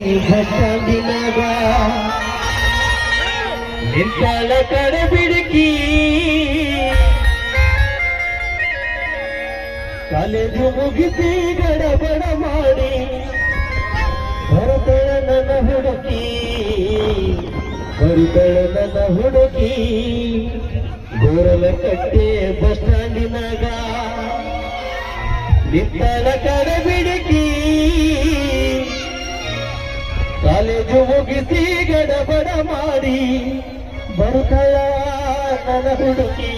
ಬಸ್ಟಾಂಡಿನಾಗ ನಿಂತಳ ಕಡೆ ಬಿಡುಕಿ ಕಾಲೇಜು ಮುಗಿಸಿ ಗಡಬಡ ಮಾಡಿ ಬರುತ್ತಳ ನನ್ನ ಹುಡುಕಿ ಗೋರಲ ಕಟ್ಟೆ ಬಸ್ಟಾಂಡಿನಾಗ ನಿಂತಳ ಕಡೆ ಬಿಡುಕಿ ಕಾಲೇಜು ಮುಗಿಸಿ ಗಡಬಡ ಮಾಡಿ ಬರುತ್ತಳ ನನ್ನ ಹುಡುಕಿ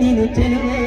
ನೀನು ಚೆಲುವೆ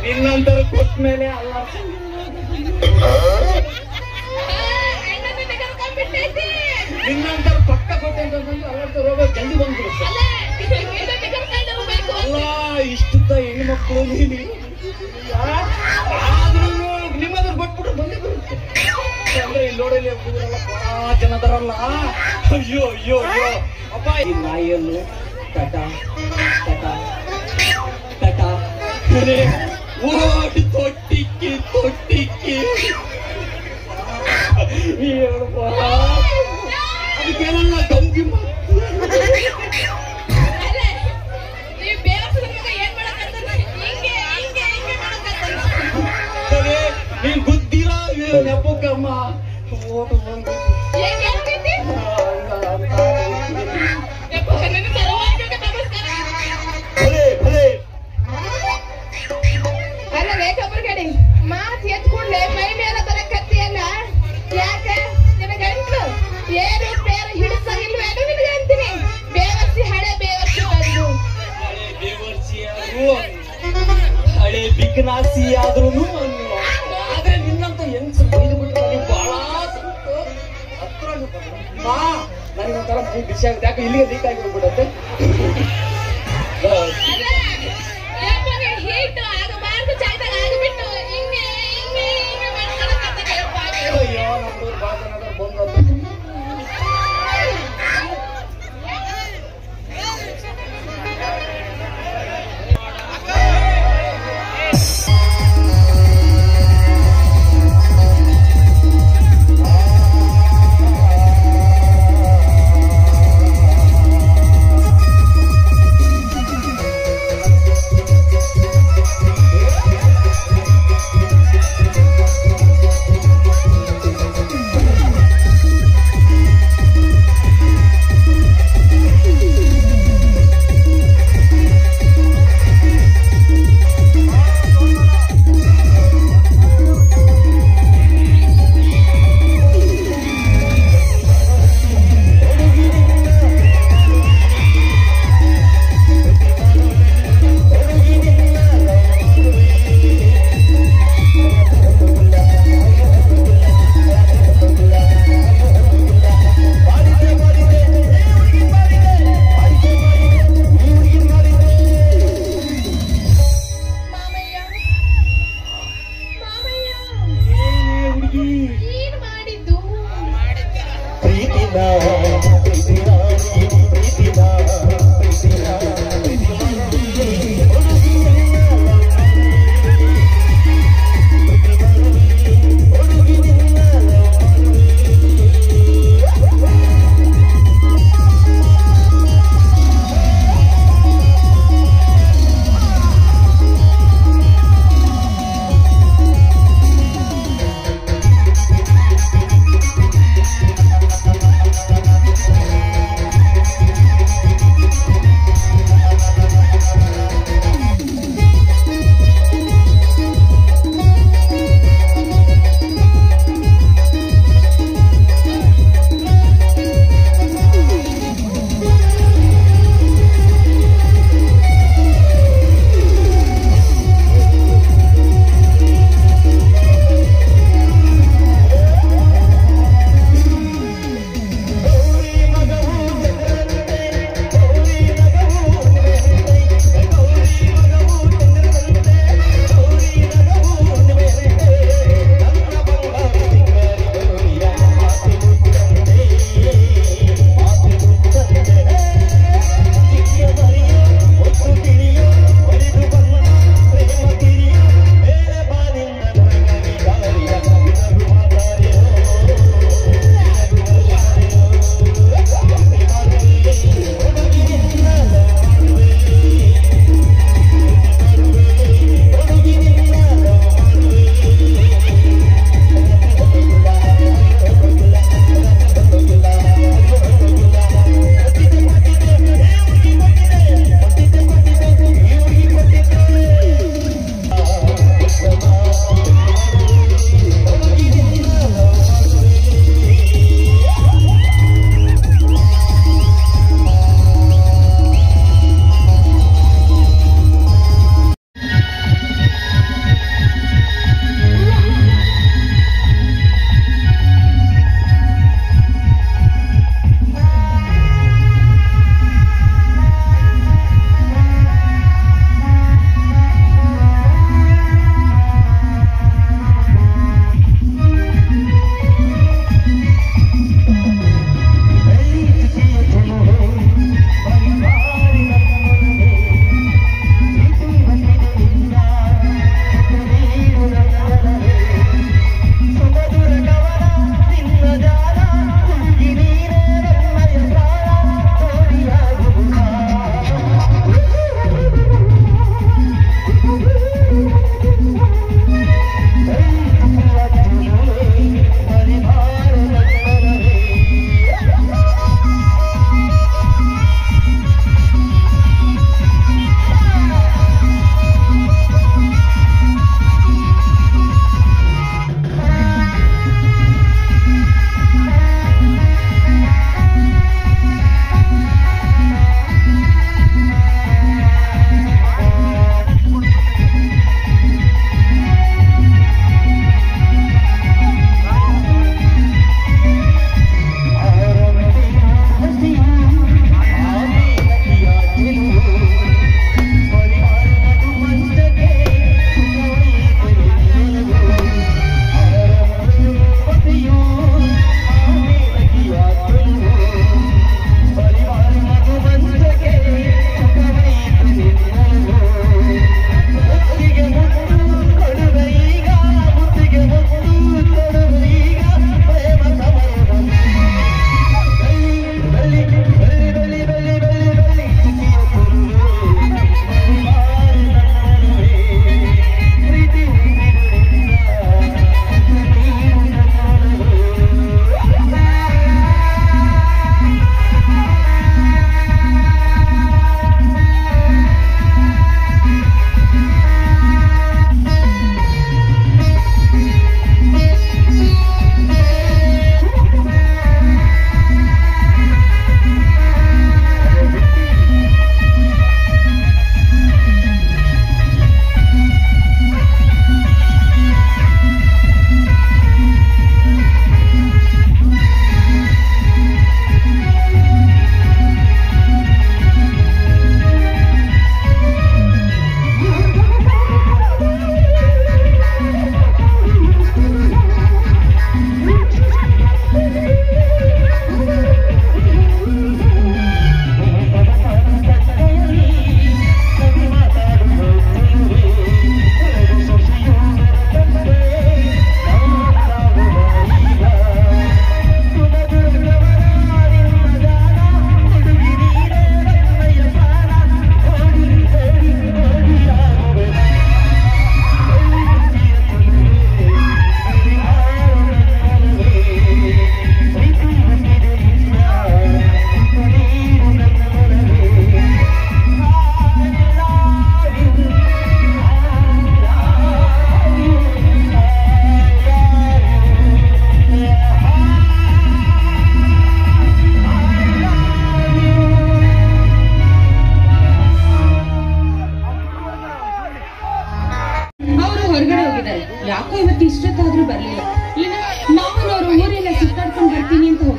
ನಿನ್ನಂತರ ಕೊಟ್ಟ ಮೇಲೆ ಅಲ್ಲ ನಿನ್ನಂತರ ಪಕ್ಕ ಕೊಟ್ಟೆ ಅಂತ ರೋಗ ಜಲ್ದಿ ಬಂದ್ಬಿಡುತ್ತೆ ಅಲ್ಲ ಇಷ್ಟುದ್ದ ಹೆಣ್ಮಕ್ಳು ನೀನು ಆದ್ರೂ ನಿಮ್ಮದ್ರ ಕೊಟ್ಬಿಟ್ರೆ ಬಂದೇ ಬರುತ್ತೆ ಅಂದ್ರೆ ಇಲ್ಲಿ ನೋಡಲಿ ಹುಡುಗರೆಲ್ಲ ಬಹಳ ಜನದರಲ್ಲ ಅಯ್ಯೋ ಅಯ್ಯೋ ಅಯ್ಯೋ ಅಪ್ಪ ಈ ನಾಯಿಯನ್ನು ಟಟ ಟಟ ಟಟ ಓಡಿ ತೊಟ್ಟಿಕ್ಕಿ ತೊಟ್ಟಿಕ್ಕಿ ಅದಕ್ಕೆಲ್ಲ ಗಂಜಿ ನೀನ್ ಗೊತ್ತಿರ ನೆಪಕ್ಕಮ್ಮ ಮಾತು ಎತ್ಕೊಂಡ್ಲೆ ಮೈ ಮೇಲೆ ಬರಕತ್ತಿಯಲ್ಲ ಯಾಕೆ ನಿನಗಂಟು ಏನು ಬೇರೆ ಹಿಡಿಸಂಗಿಲ್ವೇನು ನಿನಗೆ ಅಂತೀನಿ ಬೇವರ್ಸಿ ಹಳೆ ಬೇವರ್ಸಿ ಬಂದು ಹಳೆ ಬಿಕ್ನಾಸಿ ಆದ್ರೂ ಆದ್ರೆ ನಿನ್ನಂತ ಹೆಂಗ್ಸ ಬೈದು ಬಿಟ್ರೆ ನನಗೆ ಬಹಳ ಹತ್ರ ನನಗೊಂಥರ ಮೈ ಬಿಸಿ ಆಗುತ್ತೆ ಯಾಕೆ ಇಲ್ಲಿಗೆ ಲೀಕ್ ಆಗಿಬಿಡುತ್ತೆ ಹೀಟ್ ಆಗಬಾರ್ದು ಜಾಗದಾಗ ಆಗಿಬಿಟ್ಟು ಹಿಂಗೆ ಹಿಂಗೆ ಹಿಂಗೆ ಮಾಡ್ಕೊಳಕತ್ತಾಗಪ್ಪ ಅಯ್ಯೋ ನಮ್ಮೂರು ಭಾಳ ಜನ ಬಂದು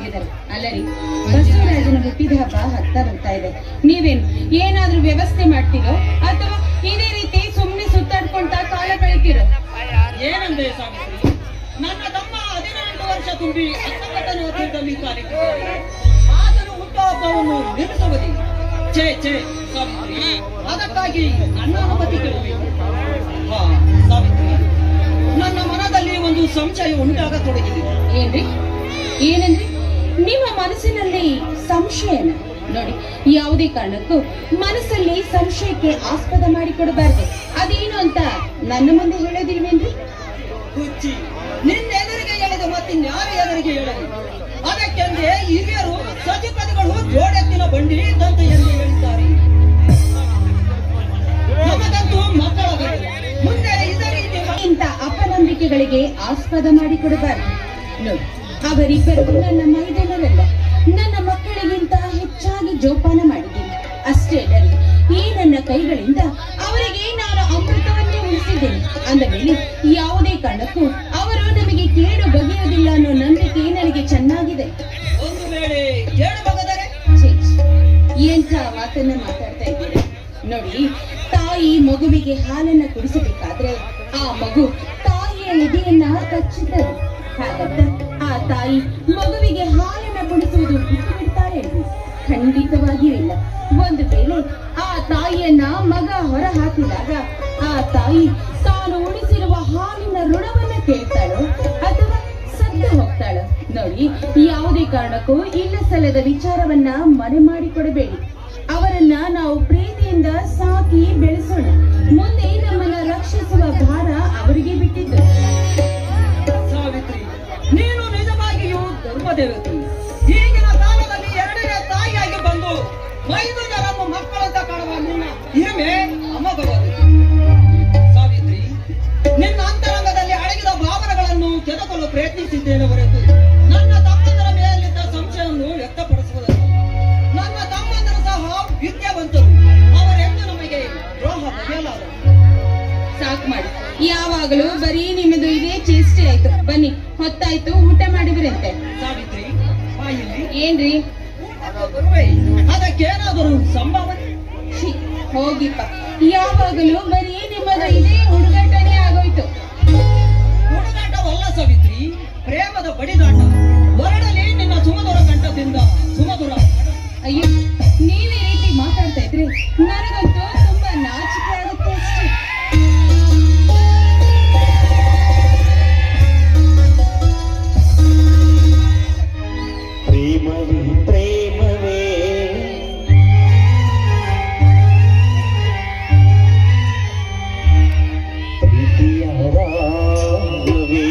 ಮಾಡಿದ್ದಾರೆ. ಅಲ್ಲರಿ, ಬಸವರಾಜನ ಹುಟ್ಟಿದ ಹಬ್ಬ ಹತ್ತಾ ಬರ್ತಾ ಇದೆ. ನೀವೇನು ಏನಾದ್ರೂ ವ್ಯವಸ್ಥೆ ಮಾಡ್ತೀರೋ ಅಥವಾ ಇದೇ ರೀತಿ ಸುಮ್ಮನೆ ಸುತ್ತಾಡ್ಕೊಂತ ಕಾಲ ಕಳಿತೀರೋ? ಏನಂದ್ರೆ ಸಾವಿತ್ರಿ, ನನ್ನ ತಮ್ಮ 18 ವರ್ಷ ತುಂಬಿ 19ನೇ ವರ್ಷದಲ್ಲಿ ಕಾಲಿಟ್ಟಿದ್ದಾರೆ. ಆದರೂ ಹುಟ್ಟುಹಬ್ಬವನ್ನು ನಿರ್ಮಿಸುವುದಿಲ್ಲ. ಛೇ ಛೇ ಸಾವಿತ್ರಿ, ಅದಕ್ಕಾಗಿ ನನ್ನ ಅನುಮತಿ ಕೇಳಬೇಕು. ಹಾ ಸಾವಿತ್ರಿ, ನನ್ನ ಮನದಲ್ಲಿ ಒಂದು ಸಂಶಯ ಉಂಟಾಗತೊಡಗಿದೆ. ಏನ್ರಿ? ಏನಂದ್ರಿ? ನಿಮ್ಮ ಮನಸ್ಸಿನಲ್ಲಿ ಸಂಶಯನ? ನೋಡಿ, ಯಾವುದೇ ಕಾರಣಕ್ಕೂ ಮನಸ್ಸಲ್ಲಿ ಸಂಶಯಕ್ಕೆ ಆಸ್ಪದ ಮಾಡಿಕೊಡಬಾರ್ದು. ಅದೇನು ಅಂತ ನನ್ನ ಮುಂದೆ ಹೇಳೋದಿಲ್ವೇನ್ರಿ? ಹುಚ್ಚಿ, ನಿನ್ನ ಎದುರಿಗೆ ಹೇಳಿದ ಮತ್ತಿನ್ಯಾರ ಎದುರಿಗೆ ಹೇಳಲಿ? ಅದಕ್ಕೆಂದೇ ಹಿರಿಯರು ಸತಿಪದಿಗಳು ಜೋಡೆತ್ತಿನ ಬಂಡಿ ದಂತ ಎಂದು ಹೇಳಿದ್ದಾರೆ. ನಮಗಂತೂ ಮಕ್ಕಳಾಗಲಿಲ್ಲ. ಮುಂದೆ ಇದೇ ರೀತಿ ಇಂಥ ಅಪನಂಬಿಕೆಗಳಿಗೆ ಆಸ್ಪದ ಮಾಡಿಕೊಡಬಾರ್ದು. ನೋಡಿ, ಅವರಿಬ್ಬರು ನನ್ನ ಮೈದನರಲ್ಲ, ನನ್ನ ಮಕ್ಕಳಿಗಿಂತ ಹೆಚ್ಚಾಗಿ ಜೋಪಾನ ಮಾಡಿದ್ದೀನಿ. ಅಷ್ಟೇ ಅಲ್ಲರಿ, ಈ ನನ್ನ ಕೈಗಳಿಂದ ಅವರಿಗೆ ನಾನು ಅಮೃತವನ್ನೇ ಉಳಿಸಿದ್ದೇನೆ ಅಂದ ಮೇಲೆ ಯಾವುದೇ ಕಾರಣಕ್ಕೂ ಅವರು ನಮಗೆ ಕೇಡು ಬಗೆಯೋದಿಲ್ಲ ಅನ್ನೋ ನಂಬಿಕೆ ನನಗೆ ಚೆನ್ನಾಗಿದೆ. ಒಂದು ವೇಳೆ ಕೇಳು ಬಗದರೆ ಎಂಥ ಮಾತನ್ನ ಮಾತಾಡ್ತಾ ಇದ್ದೀರಿ? ನೋಡಿ, ತಾಯಿ ಮಗುವಿಗೆ ಹಾಲನ್ನ ಕುಡಿಸಬೇಕಾದ್ರೆ ಆ ಮಗು ತಾಯಿಯ ಎದೆಯನ್ನ ಕಚ್ಚುತ್ತದೆ. ಹಾಗಂತ ಆ ತಾಯಿ ಮಗುವಿಗೆ ಹಾಲನ್ನ ಕುಡಿಸುವುದು ಬಿಟ್ಟು ಬಿಡ್ತಾರೆ? ಖಂಡಿತವಾಗಿಯೂ ಇಲ್ಲ. ಒಂದು ವೇಳೆ ಆ ತಾಯಿಯನ್ನ ಮಗ ಹೊರ ಹಾಕಿದಾಗ ಆ ತಾಯಿ ತಾನು ಉಳಿಸಿರುವ ಹಾಲಿನ ಋಣವನ್ನ ಕೇಳ್ತಾಳೋ ಅಥವಾ ಸತ್ತು ಹೋಗ್ತಾಳೋ? ನೋಡಿ, ಯಾವುದೇ ಕಾರಣಕ್ಕೂ ಇಲ್ಲ ಸಲ್ಲದ ವಿಚಾರವನ್ನ ಮನೆ ಮಾಡಿಕೊಡಬೇಡಿ. ಅವರನ್ನ ನಾವು ಪ್ರೀತಿಯಿಂದ ಸಾಕಿ ಬೆಳೆಸೋಣ. ಮುಂದೆ ನಮ್ಮನ್ನ ರಕ್ಷಿಸುವ ಭಾರ ಅವರಿಗೆ ಬಿಟ್ಟಿದ್ದು. ಸಾವಿತ್ರಿ, ನೀನು ನಿಜವಾಗಿಯೂ ಧರ್ಮದೇವತೆ. ಈಗಿನ ಕಾಲದಲ್ಲಿ ಎರಡನೇ ತಾಯಿಯಾಗಿ ಬಂದು ಮೈದುನರನ್ನು ಮಕ್ಕಳಂತ ಕಾಣುವ ನಿನ್ನ ಹಿರಿಮೆ ಅಮೋಘವಾದದ್ದು. ಸಾವಿತ್ರಿ, ನಿನ್ನ ಅಂತರಂಗದಲ್ಲಿ ಅಡಗಿದ ಭಾವನೆಗಳನ್ನು ಕೆದಕಲು ಪ್ರಯತ್ನಿಸಿದ್ದೇನೆ ಹೊರತು ನನ್ನ ತಮ್ಮಂದರ ಮೇಲಿದ್ದ ಸಂಶಯವನ್ನು ವ್ಯಕ್ತಪಡಿಸುವುದಲ್ಲ. ನನ್ನ ತಮ್ಮಂದರು ಸಹ ವಿದ್ಯಾವಂತರು. ಅವರೆಂದು ನಮಗೆ ದ್ರೋಹ ಬಗೆಯಲಾರರು. ಸಾಕು ಮಾಡಿ, ಯಾವಾಗಲೂ ಬರೀ ನಿಮ್ಮದು ಇದೇ ಚೇಷ್ಟೆ ಆಯ್ತು. ಬನ್ನಿ, ಹೊತ್ತಾಯ್ತು, ಊಟ ಮಾಡಿದ್ರಂತೆ. ಸಾವಿತ್ರಿ, ಬಾಯಿಲಿ ಏನ್ರಿ? ಬರುವೆ, ಅದಕ್ಕೇನಾದರೂ ಸಂಭಾವನೆ? ಹೋಗಿಪ್ಪ, ಯಾವಾಗಲೂ ಬರೀ ನಿಮ್ಮದು ಇದೇ ಹುಡುಗಾಟನೇ ಆಗೋಯ್ತು. ಹುಡುಗಾಟವಲ್ಲ ಸಾವಿತ್ರಿ, ಪ್ರೇಮದ ಬಡಿದಾಟ. ಹೊರಡಲಿ ನಿನ್ನ ಸುಮಧುರ ಕಂಠದಿಂದ ಸುಮಧುರ. ಅಯ್ಯೋ, ನೀವೇ ರೀತಿ ಮಾತಾಡ್ತಾ ಇದ್ರೆ ನನಗಂತೂ ತುಂಬಾ ನಾಚಿಕೆ ಆಗುತ್ತೆ ಅಷ್ಟೇ. ಪ್ರೇಮವೇ ಪ್ರೇಮವೇ ಪ್ರೀತಿಯ ರಾಗವೇ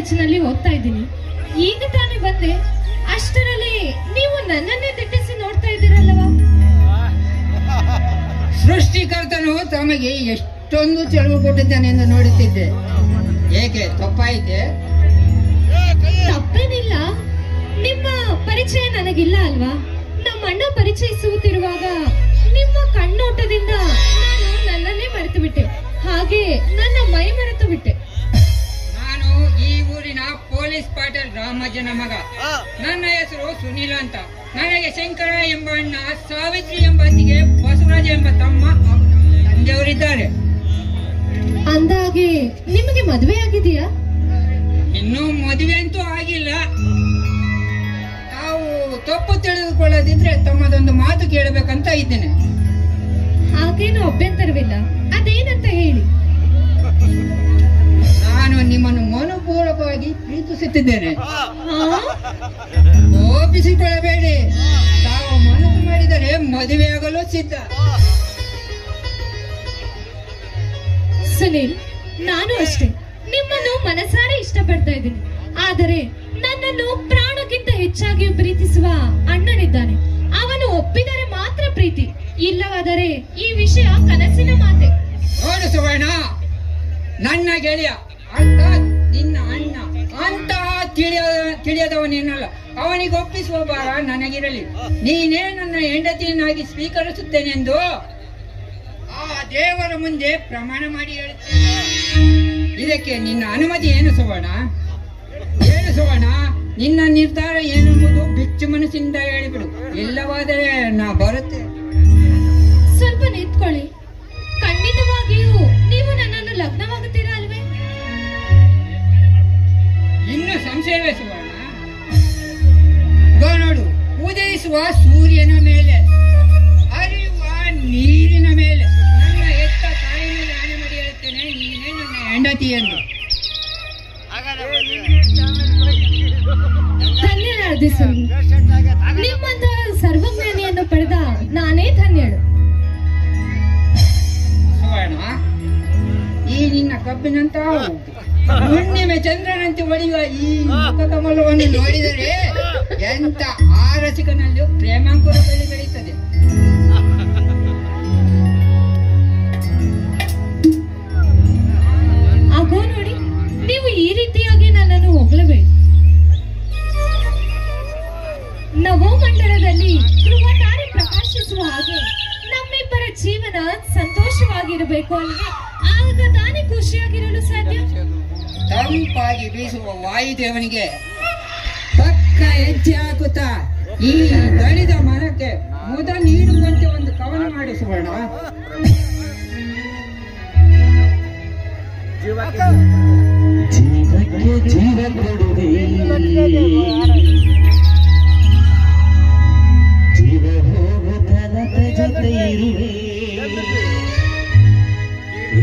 ಕಾಲೇಜಿನಲ್ಲಿ ಓದ್ತಾ ಇದ್ದೀನಿ. ಈಗ ತಾನೇ ಬಂದೆ, ಅಷ್ಟರಲ್ಲಿ ನೀವು ನನ್ನನ್ನೇ ದಿಟ್ಟಿಸಿ ನೋಡ್ತಾ ಇದ್ದೀರಲ್ಲವಾ? ಸೃಷ್ಟಿಕರ್ತನು ತಮಗೆ ಎಷ್ಟೊಂದು ಚೆಲುವು ಕೊಟ್ಟಿದ್ದಾನೆ ಎಂದು ನೋಡುತ್ತಿದ್ದೆ. ಏಕೆ ತಪ್ಪಾಯಿತೆ? ತಪ್ಪೇನಿಲ್ಲ. ನಿಮ್ಮ ಪರಿಚಯ ನನಗಿಲ್ಲ ಅಲ್ವಾ? ನಮ್ಮ ಅಣ್ಣ ಪರಿಚಯಿಸುತ್ತಿರುವಾಗ ನಿಮ್ಮ ಕಣ್ಣೋಟದಿಂದ ನಾನು ನನ್ನನ್ನೇ ಮರೆತು ಬಿಟ್ಟೆ, ಹಾಗೆ ನನ್ನ ಮೈ ಮರೆತು ಬಿಟ್ಟೆ. ನಾನು ಈ ಊರಿನ ಪೊಲೀಸ್ ಪಾಟೀಲ್ ರಾಮಜ್ಜನ ಮಗ. ನನ್ನ ಹೆಸರು ಸುನೀಲ ಅಂತ. ನನಗೆ ಶಂಕರ ಎಂಬ ಅಣ್ಣ, ಸಾವಿತ್ರಿ ಎಂಬ ಅತ್ತಿಗೆ, ಬಸವರಾಜ ಎಂಬ ತಮ್ಮ, ತಂದೆಯವರಿದ್ದಾರೆ. ಅಂದಾಗೆ ನಿಮಗೆ ಮದುವೆ ಆಗಿದೆಯಾ? ಇನ್ನೂ ಮದುವೆ ಅಂತೂ ಆಗಿಲ್ಲ. ತಾವು ತಪ್ಪು ತಿಳಿದುಕೊಳ್ಳದಿದ್ರೆ ತಮ್ಮದೊಂದು ಮಾತು ಕೇಳಬೇಕಂತ ಇದ್ದೇನೆ. ಹಾಗೇನು ಅಭ್ಯಂತರವಿಲ್ಲ, ಅದೇನಂತ ಹೇಳಿ. ನಾನು ನಿಮ್ಮನ್ನು ಮನಪೂರ್ವಕವಾಗಿ ಪ್ರೀತಿಸುತ್ತಿದ್ದೇನೆ. ಹಾ? ಕೋಪಿಸಿಕೊಳ್ಳಬೇಡಿ. ತಾವು ಮನಸ್ಸು ಮಾಡಿದರೆ ಮದುವೆಯಾಗಲು ಸಿದ್ಧ. ಸುನೀಲ್, ನಾನು ಅಷ್ಟೇ ನಿಮ್ಮನ್ನು ಮನಸಾರೆ ಇಷ್ಟಪಡ್ತಾ ಇದ್ದೀನಿ. ಆದರೆ ನನ್ನನ್ನು ಪ್ರಾಣಕ್ಕಿಂತ ಹೆಚ್ಚಾಗಿ ಪ್ರೀತಿಸುವ ಅಣ್ಣನಿದ್ದಾನೆ. ಅವನು ಒಪ್ಪಿದರೆ ಮಾತ್ರ ಪ್ರೀತಿ, ಇಲ್ಲವಾದರೆ ಈ ವಿಷಯ ಕನಸಿನ ಮಾತೆ. ನೋಡು ಸುವರ್ಣ, ನನ್ನ ಗೆಳೆಯ ಅರ್ಥಾತ್ ನಿನ್ನ ಅಣ್ಣ ಅಂತ ತಿಳಿಯದವನೇನಲ್ಲ. ಅವನಿಗೆ ಒಪ್ಪಿಸುವ ಭಾರ ನನಗಿರಲಿ. ನೀನೇ ನನ್ನ ಹೆಂಡತಿಯನ್ನಾಗಿ ಸ್ವೀಕರಿಸುತ್ತೇನೆಂದು ಆ ದೇವರ ಮುಂದೆ ಪ್ರಮಾಣ ಮಾಡಿ ಹೇಳುತ್ತೇನೆ. ಇದಕ್ಕೆ ನಿನ್ನ ಅನುಮತಿ ಏನು ಸುವರ್ಣ? ಏನು ಸುವರ್ಣ, ನಿನ್ನ ನಿರ್ಧಾರ ಏನೆಂಬುದು ಬಿಚ್ಚು ಮನಸ್ಸಿಂದ ಹೇಳಿಬಿಡು. ಇಲ್ಲವಾದರೆ ನಾ ಬರುತ್ತೆ. ಸ್ವಲ್ಪ ನಿಂತ್ಕೊಳ್ಳಿ. ಖಂಡಿತವಾಗಿಯೂ ನೀವು ನನ್ನನ್ನು ಲಗ್ನವಾಗುತ್ತೀರಾ ಅಲ್ವೇ? ಇನ್ನು ಸಂಶಯವೇ ಸುವರ್ಣ? ನೋಡು, ಉದಯಿಸುವ ಸೂರ್ಯನ ಮೇಲೆ, ಹರಿಯುವ ನೀರಿನ ಮೇಲೆ, ನನ್ನ ಎತ್ತ ತಾಯಿ ಮೇಲೆ ಆಣೆ ಮಾಡಿ ಹೇಳುತ್ತೇನೆ, ನೀನೇ ನನ್ನ ಹೆಂಡತಿ ಎಂದು. ಧನ್ಯನಾದೆ ಸುನೀಲ್. ನಿಮ್ಮಂತ ಸರ್ವಜ್ಞಾನಿಯನ್ನು ಪಡೆದ ನಾನೇ ಧನ್ಯಳು. ಸುವರ್ಣ, ಈ ನಿನ್ನ ಕಬ್ಬಿನಂತ ಹುಣ್ಣಿಮೆ ಚಂದ್ರನಂತೆ ಹೊಳೆಯುವ ಈ ಮುಖಕಮಲವನ್ನು ನೋಡಿದರೆ ಎಂತ ಆರಸಿಕನಲ್ಲೂ ಪ್ರೇಮಾಂಕುರ ಬೆಳೆಯುತ್ತದೆ. ಆಗೋ ನೋಡಿ, ನೀವು ಈ ರೀತಿಯಾಗಿ ನನ್ನನ್ನು ಹೊಗಳಬೇಡಿ. ನವೋಮಂಡಲದಲ್ಲಿ ಧ್ರುವತಾರೆ ಪ್ರಕಾಶಿಸುವ ಹಾಗೆ ನಮ್ಮಿಬ್ಬರ ಜೀವನ ಸಂತೋಷವಾಗಿರಬೇಕು ಅಲ್ವೇ? ಆಗ ತಾನೇ ಖುಷಿಯಾಗಿರಲು ಸಾಧ್ಯ. ತಂಪಾಗಿ ಬೀಸುವ ವಾಯುದೇವನಿಗೆ ಪಕ್ಕ ಹೆಜ್ಜೆ ಹಾಕುತ್ತಾ ಈ ದಣಿದ ಮರಕ್ಕೆ ಮುದ ನೀಡುವಂತೆ ಒಂದು ಕವನ ಮಾಡಿ ಸುವರ್ಣ. ಜೀವಕ್ಕೆ ಜೀವ ಕೊಡುವೆ, ಜೀವ ಹೋಗುತ್ತದ ಜೊತೆ ಇರುವೆ.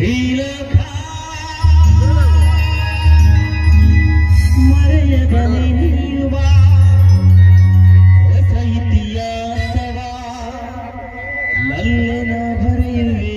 ಈ ಲೋಕ ಮರೆಯದನೆ ನೀಯುವ ಹೊಸ ಇತಿಹಾಸವ ನಲ್ಲನ ಬರೆಯುವೆ.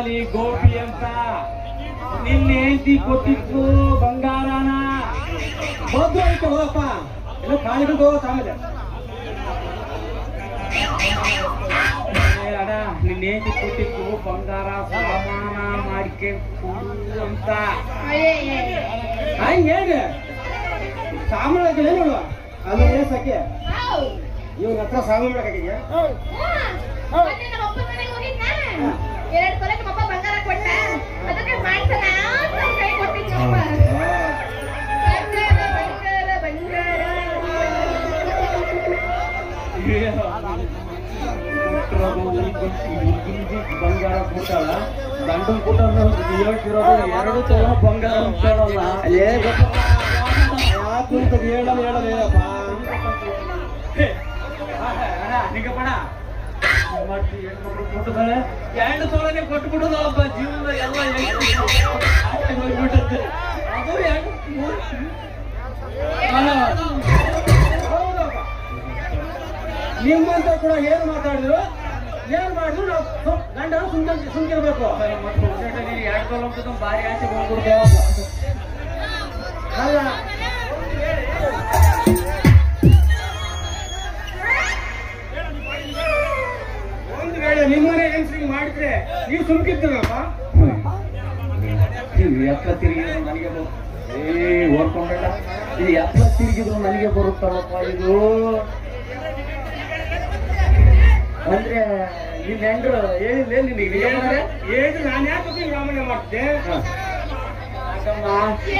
ನೀ ಗೋಪಿ ಅಂತ ನಿನ್ನ ಹೆಂಡತಿ ಕೊಟ್ಟಿತ್ತು ಬಂಗಾರನ ಮೊದ್ಲು ಐತೆ ಹೋಗಪ್ಪ ಎಲ್ಲ ಕಾಣಿಗಳು ಆಮೇಲೆ ಅಣ್ಣ ನಿನ್ನ ಹೆಂಡತಿ ಕೊಟ್ಟಿತ್ತು ಬಂಗಾರ ಸಾಮಾನ ಮಾಡಿಕೆ ಕೊಡು ಅಂತ ಹೇಗೆ ಸಾಮಾನು ಹಾಕಿಲ್ಲ ನೋಡುವ ಅದು ಸಾಕೆ ಇವ್ನ ಹತ್ರ ಸಾಮಾನು ಮಾಡಕ್ಕಾಗಿದ್ಯಾ ಎರಡು ತೊಲೆ ನಮ್ಮಪ್ಪ ಬಂಗಾರ ಕೊಟ್ಟ ಅದಕ್ಕೆ ಮಾಡ್ಸಲ್ಲ ಅಂತ ಕೈ ಕೊಟ್ಟಿದ್ದಪ್ಪ ಬಂಗಾರ ಕೊಟ್ಟಲ್ಲ ಗಂಡನ್ ಕೊಟ್ಟ ಹೇಳ್ತಿರೋದು 2 ತೊಲೆ ಬಂಗಾರ ಅಂತಾರಲ್ಲ ಅಲ್ಲೇ ಯಾಕೆ ಅಂತ ಹೇಳಲೇನಪ್ಪ ನಿಗಪ್ಪಣ ಕೊಟ್ಟಿದ್ದಾಳೆ 2 ತೊಲೆನೆ ಕೊಟ್ಬಿಡುದಪ್ಪ ಜೀವನದ ಎಲ್ಲ ಹೋಗ್ಬಿಟ್ಟದ್ದು ಅದು ನಿಮ್ಮಂತ ಕೂಡ ಏನು ಮಾತಾಡಿದ್ರು ಏನ್ ಮಾಡಿದ್ರು ನಾವು ಗಂಡ ಸುಮ್ಕಿರ್ಬೇಕು 2 ತೊಲೆ ಅಂತ ಭಾರಿ ಆಸೆ ಹೋಗ್ಬಿಡ್ತೇವ ಅಲ್ಲ ಒಂದು ವೇಳೆ ನಿಮ್ಮನೆ ಹೆಂಗ್ಸ್ರಿಗೆ ಮಾಡಿದ್ರೆ ನೀವು ಸುಮ್ಕಿರ್ತೀರಪ್ಪ ಎತ್ತ ತಿರುಗಿದ್ರು ನನಗೆ ಓದ್ಕೊಂಡ ಇದು ಎತ್ತ ತಿರುಗಿದ್ರು ನನಗೆ ಬರುತ್ತಲ್ಲಪ್ಪ ಇದು ಅಂದ್ರೆ ನಿನ್ನ ಹೆಂಡ್ರು ಹೇಳಿದ್ಲೇ ನಿನಗೆ ಏನು ನಾನು ಯಾಕೆ ರಾಮಣ್ಣ ಮಾಡ್ತೆ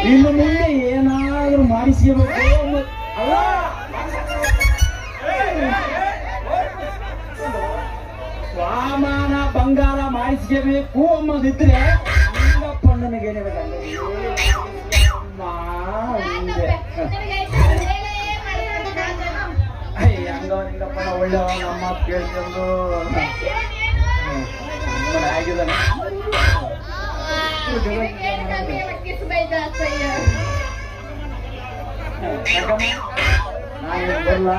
ಇನ್ನು ಮುಂದೆ ಏನಾದ್ರೂ ಮಾಡಿಸ್ಕೋಬೇಕು ಅಲ್ಲ ಸಾಮಾನ ಬಂಗಾರ ಮಾಡಿಸ್ಕೋಬೇಕು ಅನ್ನೋದಿದ್ರೆ ನಿಂಗಪ್ಪಣ್ಣನಿಗೆ ಹಂಗ ನಿಂಗಪ್ಪಣ್ಣ ಒಳ್ಳೆವ ನಮ್ಮ ಮಾತು ಕೇಳ್ಕೊಂಡು ಆಗಿದ್ದಾನೆ ನಾನು ಬರಲ್ಲ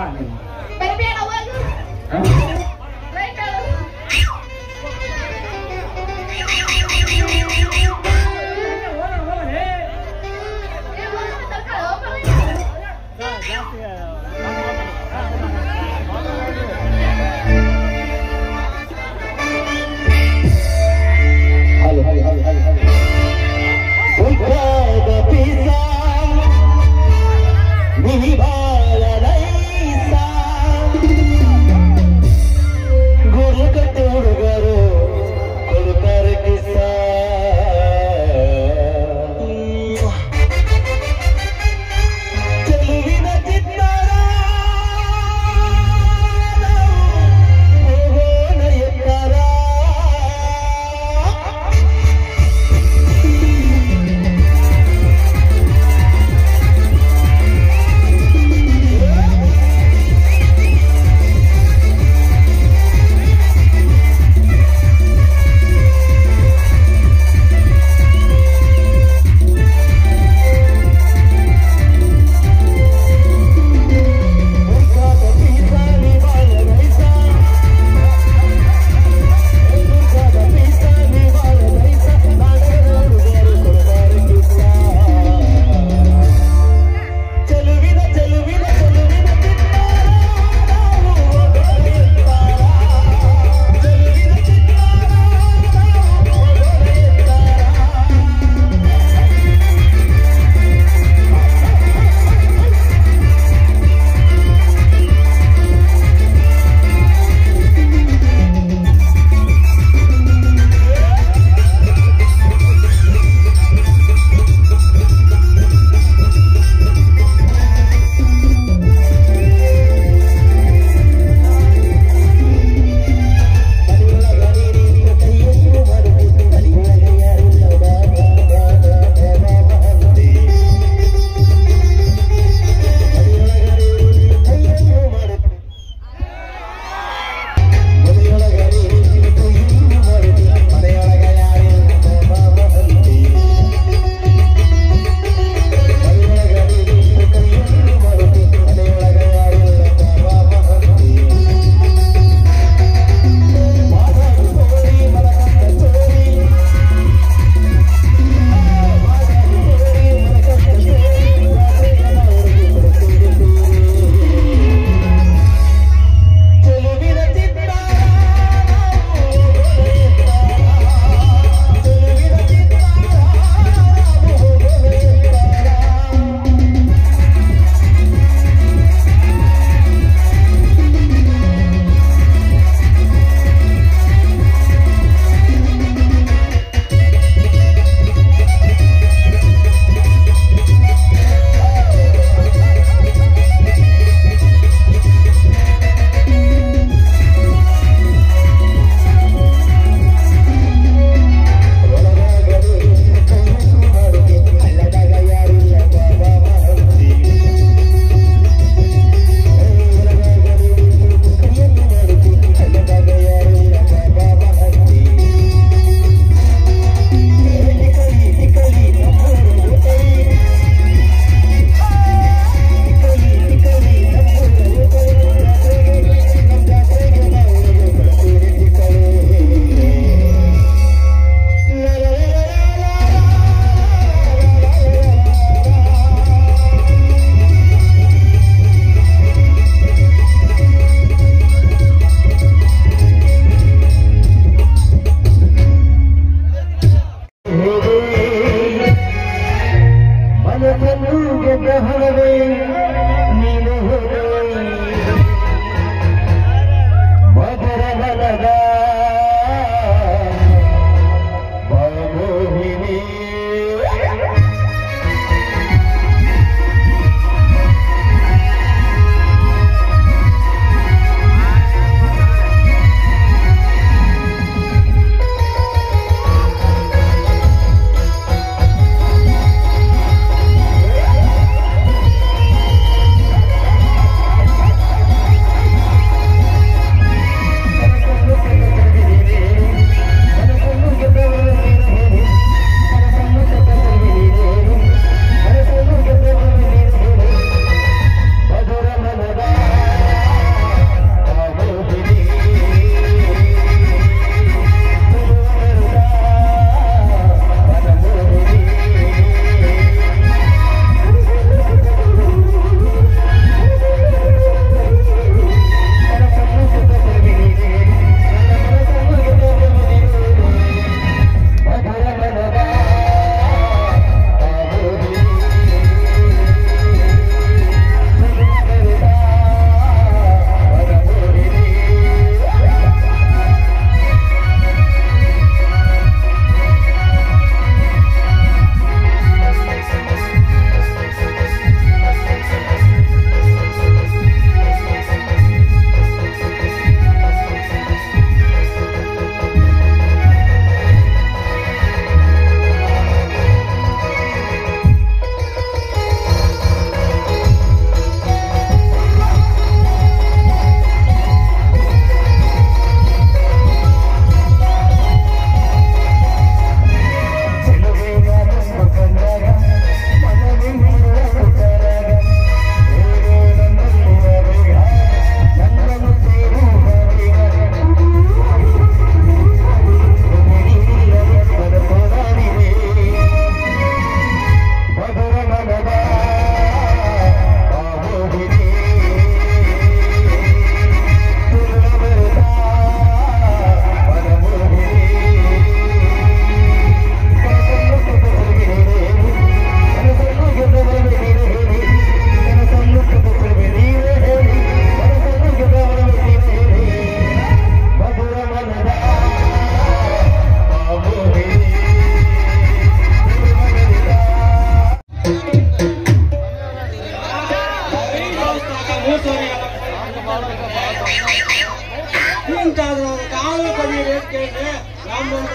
ಎಂತಾದ್ರೂ ಕಾಲು ಕಡಿ ರೇಟ್ ಕೇಳಿದ್ರೆ ನಮ್ಮಂತ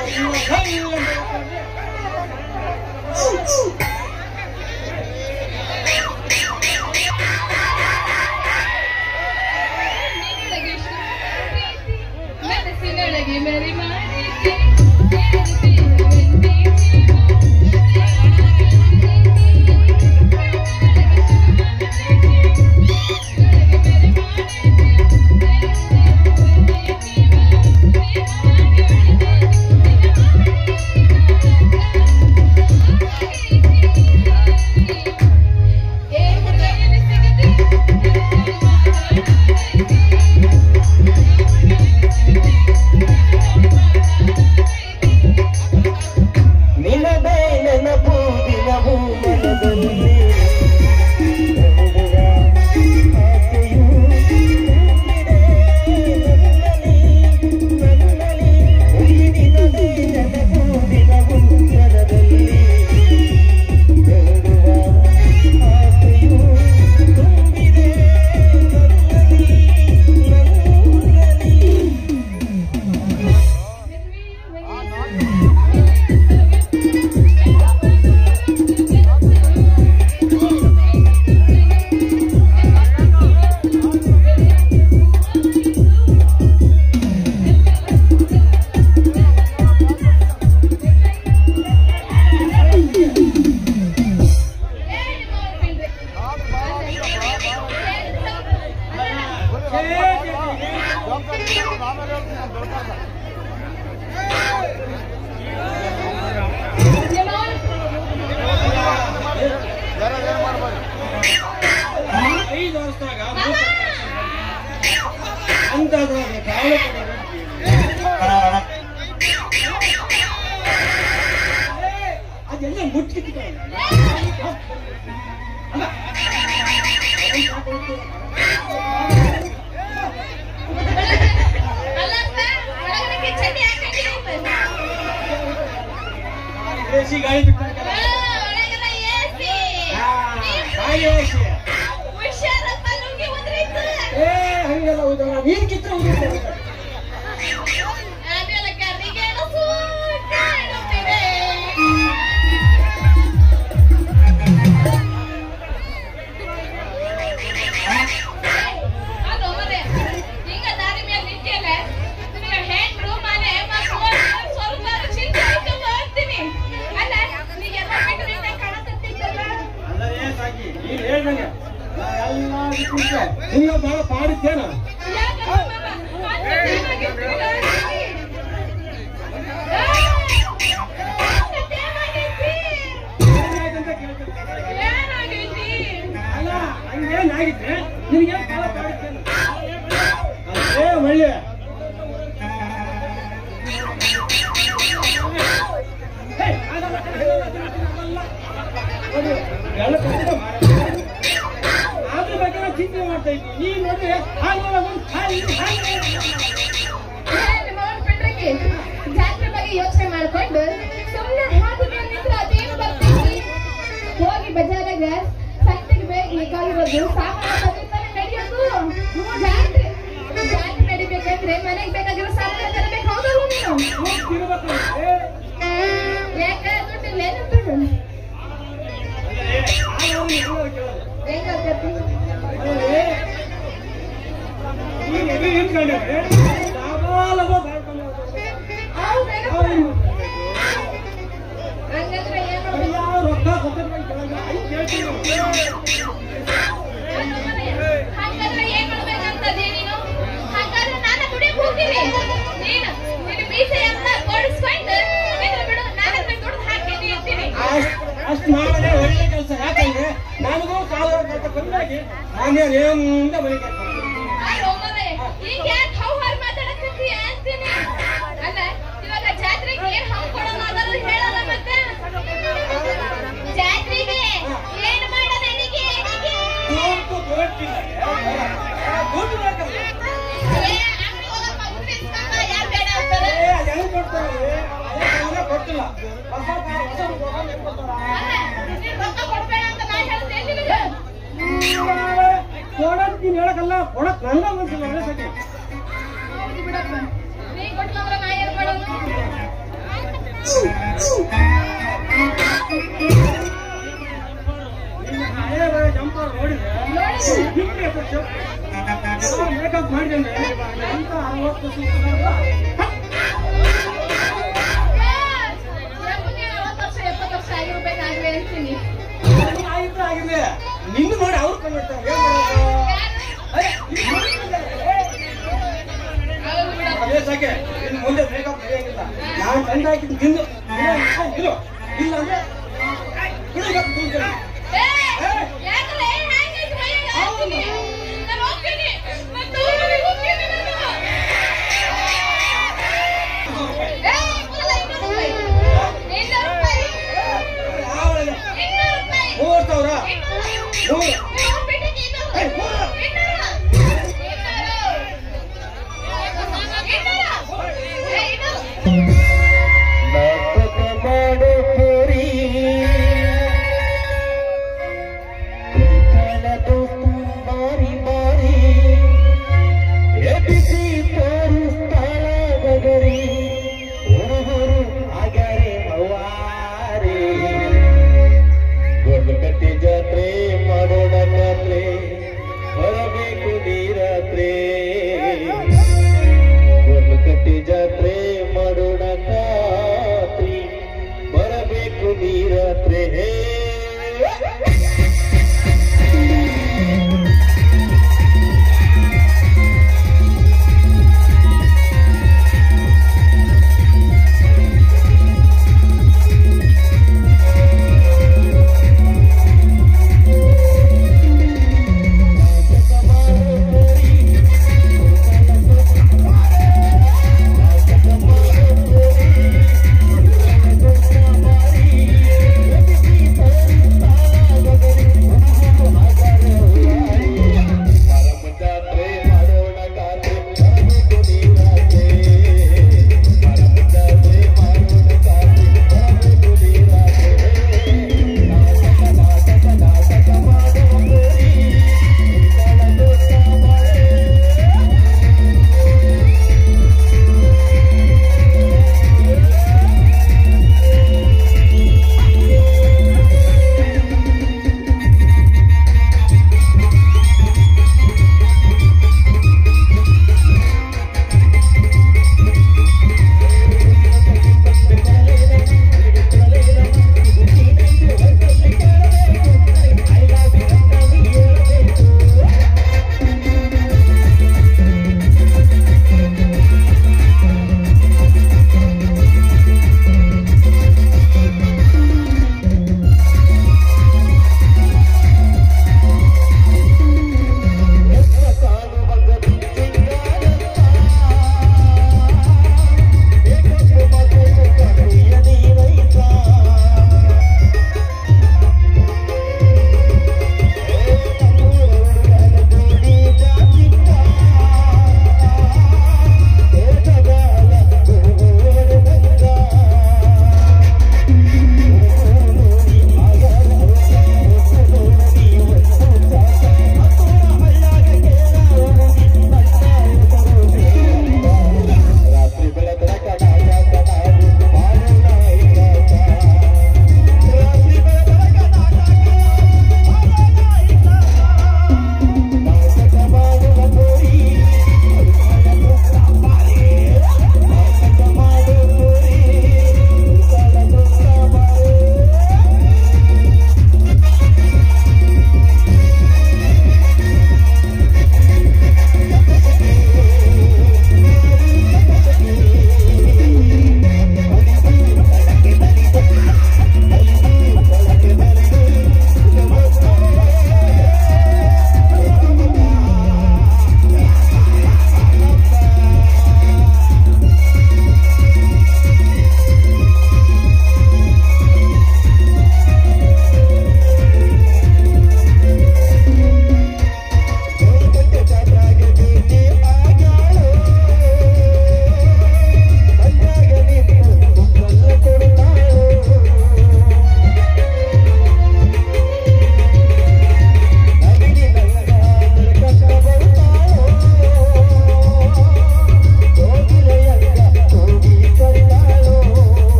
ಮನಸ್ಸಿನೊಳಗೆ ಮರಿ ಮಾಡಿದ್ದೆ ಅದೆಲ್ಲ ಮುಚ್ಚಿಟ್ಟು ದೇಸಿ ಗಾಳಿ ಬಿಟ್ಟು ಹಂಗೆಲ್ಲ ಹೋದಾಗ ನೀನ್ ಚಿತ್ರ ನೀವು ಬಹಳ ಪಾಡಿದ್ದೇನ ಅಲ್ಲ ಹಂಗೇನಾಗಿದ್ರೆ ನಿನಗೆ ಬಹಳ ಪಾಡಿದ್ದೇನೆ ಅದೇ ಒಳ್ಳೆ ಅದ್ರ ಬಗ್ಗೆ ನಾವು ಚಿಂತೆ ಮಾಡ್ತಾ ಇದ್ವಿ ಈ ನೋಡಿ ಜಾತ್ರೆ ಬಗ್ಗೆ ಯೋಚನೆ ಮಾಡ್ಕೊಂಡು ಸುಮ್ಮನೆ ಹಾಕಿದ್ರೆ ಅದೇನು ಬರ್ತೈತಿ ಹೋಗಿ ಬಜಾರಾಗ ಸಂತೆಗೆ ಬೇಕಾಗಿರೋದು ಸಾಮಾನು ನಡೆಯೋದು ಜಾತ್ರೆ ನಡಿಬೇಕಂದ್ರೆ ಮನೆಗೆ ಬೇಕಾಗಿರೋ ಸಾಮಾನು ತರಬೇಕು ಹೌದಲ್ಲ ನೀನು ಯಾಕೆ ದುಡ್ಡಿಲ್ಲ ಏನು ದುಡ್ಡು ಹೆಂಗಾಗ್ತೈತಿ ಹಂಗಂದ್ರೆ ಏನ್ ಮಾಡ್ಬೇಕಂತದೇ ನೀನು ಹಾಗಾದ್ರೆ ನಾನು ದುಡಿಯಕ್ ಹೋಗ್ತೀನಿ ನೀನು ನಿನ್ನ ಮೀಸೆ ಎಲ್ಲ ಕೊಡಿಸ್ಕೊಂಡು ಬಿಡು ನಾನು ದುಡ್ಡು ಹಾಕಿ ಇರ್ತೀನಿ ಅಷ್ಟು ಮಾಡದೆ ಒಳ್ಳೆ ಕೆಲಸ ಯಾಕಂದ್ರೆ ನನಗೂ ಕಾಲ ಬಂದಾಗಿ ನಾನೇನಿಂದ ಮನೆ ಈಗ ಯಾಕೆ ಹೌಹಾರ್ ಮಾತಾಡಕತ್ತೀಯ ಅಂತೀನಿ ಅಲ್ಲ ಇವಾಗ ಜಾತ್ರೆಗೆ ಏನ್ ಹಂಗ್ ಕೊಡೋಣ ಅದನ್ನು ಹೇಳಲ್ಲ ಮತ್ತೆ ಜಾತ್ರೆಗೆ ಏನ್ ಮಾಡೋಣ ಅಡಿಗೆ ಯಾರು ಬೇಡ ಅಂತಾರೆ ಕೊಟ್ಟಿಲ್ಲ ರೊಕ್ಕ ಕೊಡ್ಬೇಡ ಅಂತ ನಾ ಹೇಳ್ತೇನೆ ಕೊಡಕ್ ನೀನ್ ಹೇಳಕಲ್ಲ ಕೊಡಕ್ ನನ್ನ ಮನ್ಸಿಲ್ಲ ಒಳ್ಳೆ ಸತಿ ಹೌದು ಬಿಡಪ್ಪ ನೀ ಕೊಟ್ಲಂದ್ರೆ ನಾ ಏನ್ ಮಾಡೋದು? ಜಂಪರ್ ನೋಡಿದ್ರೆ ಮೇಕಪ್ ಮಾಡಿದ್ರೆ ಅಂತ 60 ಆಗಿರ್ಲಿ ನಿನ್ನ ನೋಡಿ ಅವ್ರು ಕಂಡಿರ್ತಾರೆ ಅದೇ ಸಾಕೆ ಇನ್ನು ಮುಂದೆ ಮೇಕಪ್ ನಡೆಯಂಗಿಲ್ಲ ನಾನು ತಂದು ಹಾಕಿದ್ದು ತಿಂದು ಇಲ್ಲ ಅಂದ್ರೆ